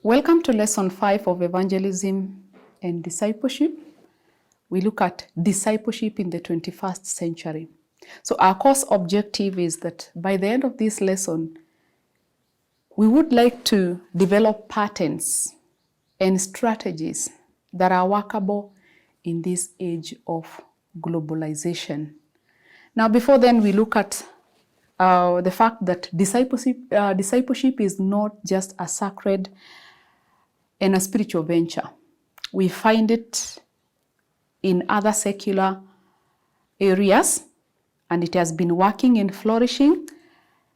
Welcome to Lesson 5 of Evangelism and Discipleship. We look at discipleship in the 21st century. So our course objective is that by the end of this lesson, we would like to develop patterns and strategies that are workable in this age of globalization. Now, before then, we look at the fact that discipleship is not just a sacred and a spiritual venture. We find it in other secular areas, and it has been working and flourishing.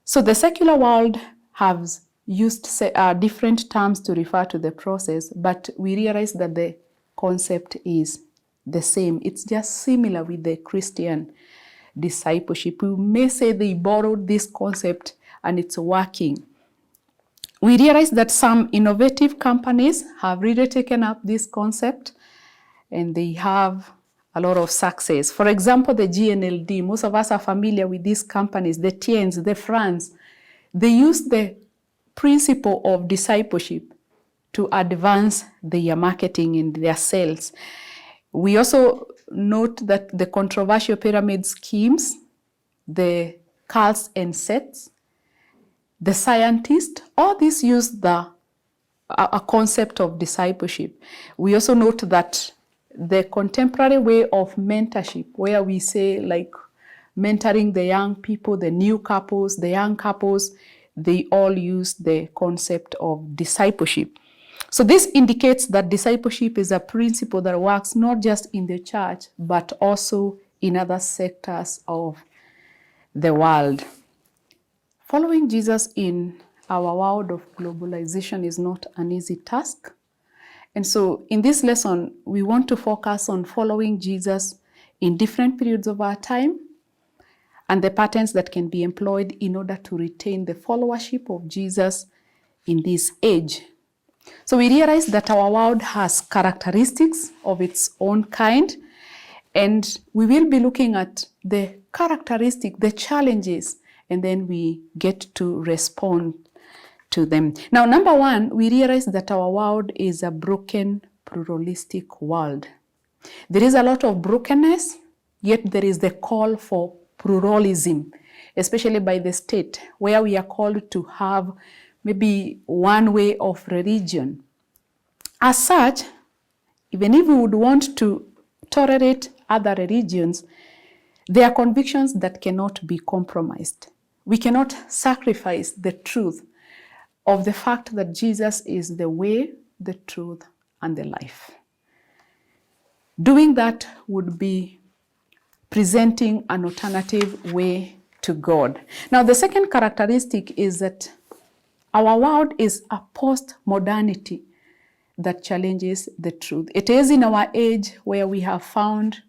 So the secular world has used different terms to refer to the process, but we realize that the concept is the same. It's just similar with the Christian discipleship. We may say they borrowed this concept and it's working. We realize that some innovative companies have really taken up this concept and they have a lot of success. For example, the GNLD, most of us are familiar with these companies, the Tiens, the France. They use the principle of discipleship to advance their marketing and their sales. We also note that the controversial pyramid schemes, the cults and sects, the scientists, all these use a concept of discipleship. We also note that the contemporary way of mentorship, where we say like mentoring the young people, the new couples, the young couples, they all use the concept of discipleship. So this indicates that discipleship is a principle that works not just in the church, but also in other sectors of the world. Following Jesus in our world of globalization is not an easy task. And so in this lesson, we want to focus on following Jesus in different periods of our time and the patterns that can be employed in order to retain the followership of Jesus in this age. So we realize that our world has characteristics of its own kind, and we will be looking at the characteristics, the challenges, and then we get to respond to them. Now, number one, we realize that our world is a broken, pluralistic world. There is a lot of brokenness, yet there is the call for pluralism, especially by the state, where we are called to have maybe one way of religion. As such, even if we would want to tolerate other religions, there are convictions that cannot be compromised. We cannot sacrifice the truth of the fact that Jesus is the way, the truth, and the life. Doing that would be presenting an alternative way to God. Now, the second characteristic is that our world is a post-modernity that challenges the truth. It is in our age where we have found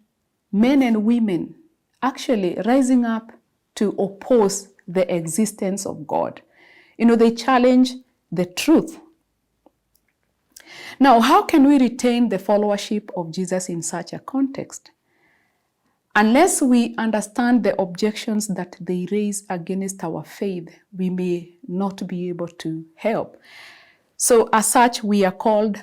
men and women actually rising up to oppose the existence of God. They challenge the truth. Now, how can we retain the followership of Jesus in such a context? Unless we understand the objections that they raise against our faith, we may not be able to help. So as such, we are called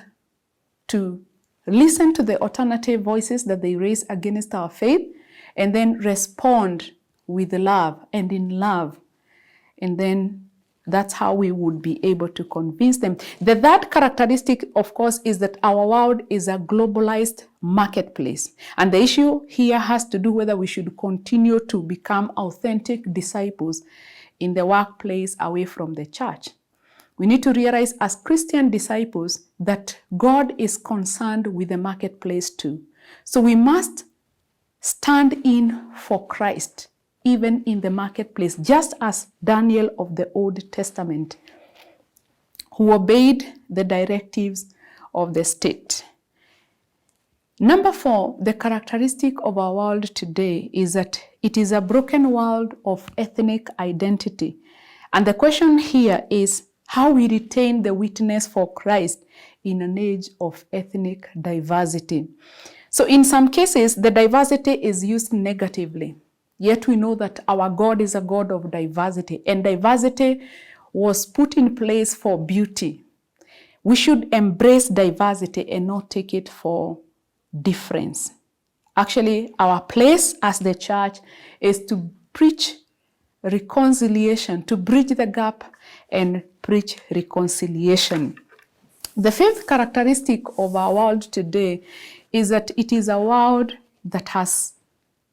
to listen to the alternative voices that they raise against our faith and then respond with love and in love. And then that's how we would be able to convince them. The third characteristic, of course, is that our world is a globalized marketplace. And the issue here has to do whether we should continue to become authentic disciples in the workplace away from the church. We need to realize as Christian disciples that God is concerned with the marketplace too. So we must stand in for Christ, even in the marketplace, just as Daniel of the Old Testament, who obeyed the directives of the state. Number 4, the characteristic of our world today is that it is a broken world of ethnic identity. And the question here is how we retain the witness for Christ in an age of ethnic diversity. So in some cases, the diversity is used negatively. Yet we know that our God is a God of diversity, and diversity was put in place for beauty. we should embrace diversity and not take it for difference. Actually, our place as the church is to preach reconciliation, to bridge the gap and preach reconciliation. The fifth characteristic of our world today is that it is a world that has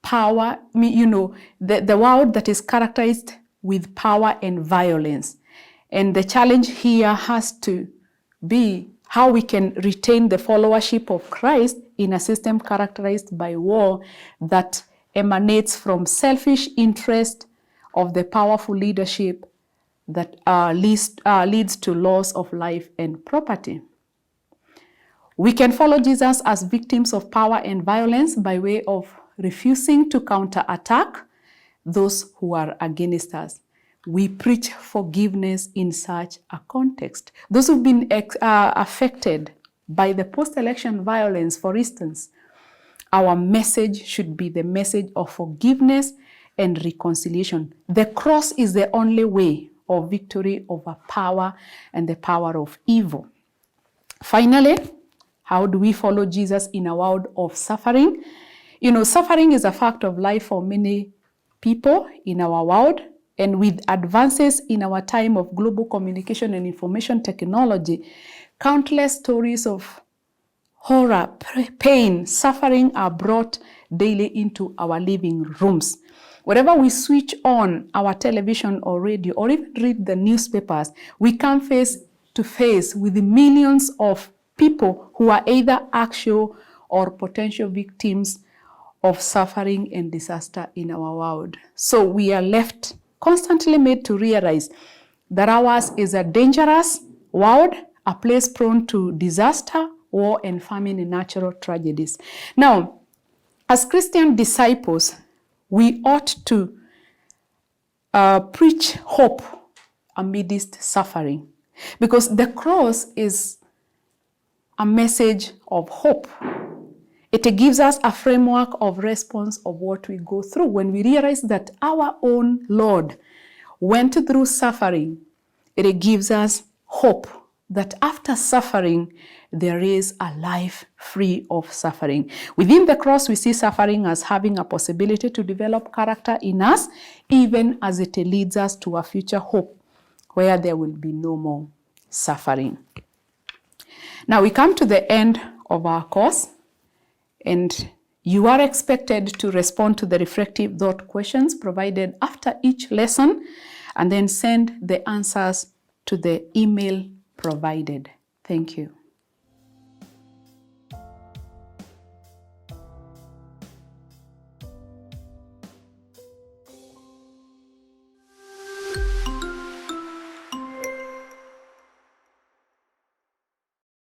power, the world that is characterized with power and violence. And the challenge here has to be how we can retain the followership of Christ in a system characterized by war that emanates from selfish interest of the powerful leadership that leads to loss of life and property. We can follow Jesus as victims of power and violence by way of refusing to counterattack those who are against us. We preach forgiveness in such a context. Those who've been affected by the post-election violence, for instance, our message should be the message of forgiveness and reconciliation. The cross is the only way of victory over power and the power of evil. Finally, how do we follow Jesus in a world of suffering? Suffering is a fact of life for many people in our world. And with advances in our time of global communication and information technology, countless stories of horror, pain, suffering are brought daily into our living rooms. Whenever we switch on our television or radio or even read the newspapers, we come face to face with the millions of people who are either actual or potential victims of suffering and disaster in our world. So we are left constantly made to realize that ours is a dangerous world, a place prone to disaster, war, and famine and natural tragedies. Now, as Christian disciples, we ought to preach hope amidst suffering, because the cross is a message of hope. It gives us a framework of response of what we go through when we realize that our own Lord went through suffering. It gives us hope that after suffering, there is a life free of suffering. Within the cross, we see suffering as having a possibility to develop character in us, even as it leads us to a future hope where there will be no more suffering. Now we come to the end of our course, and you are expected to respond to the reflective thought questions provided after each lesson, and then send the answers to the email provided. Thank you.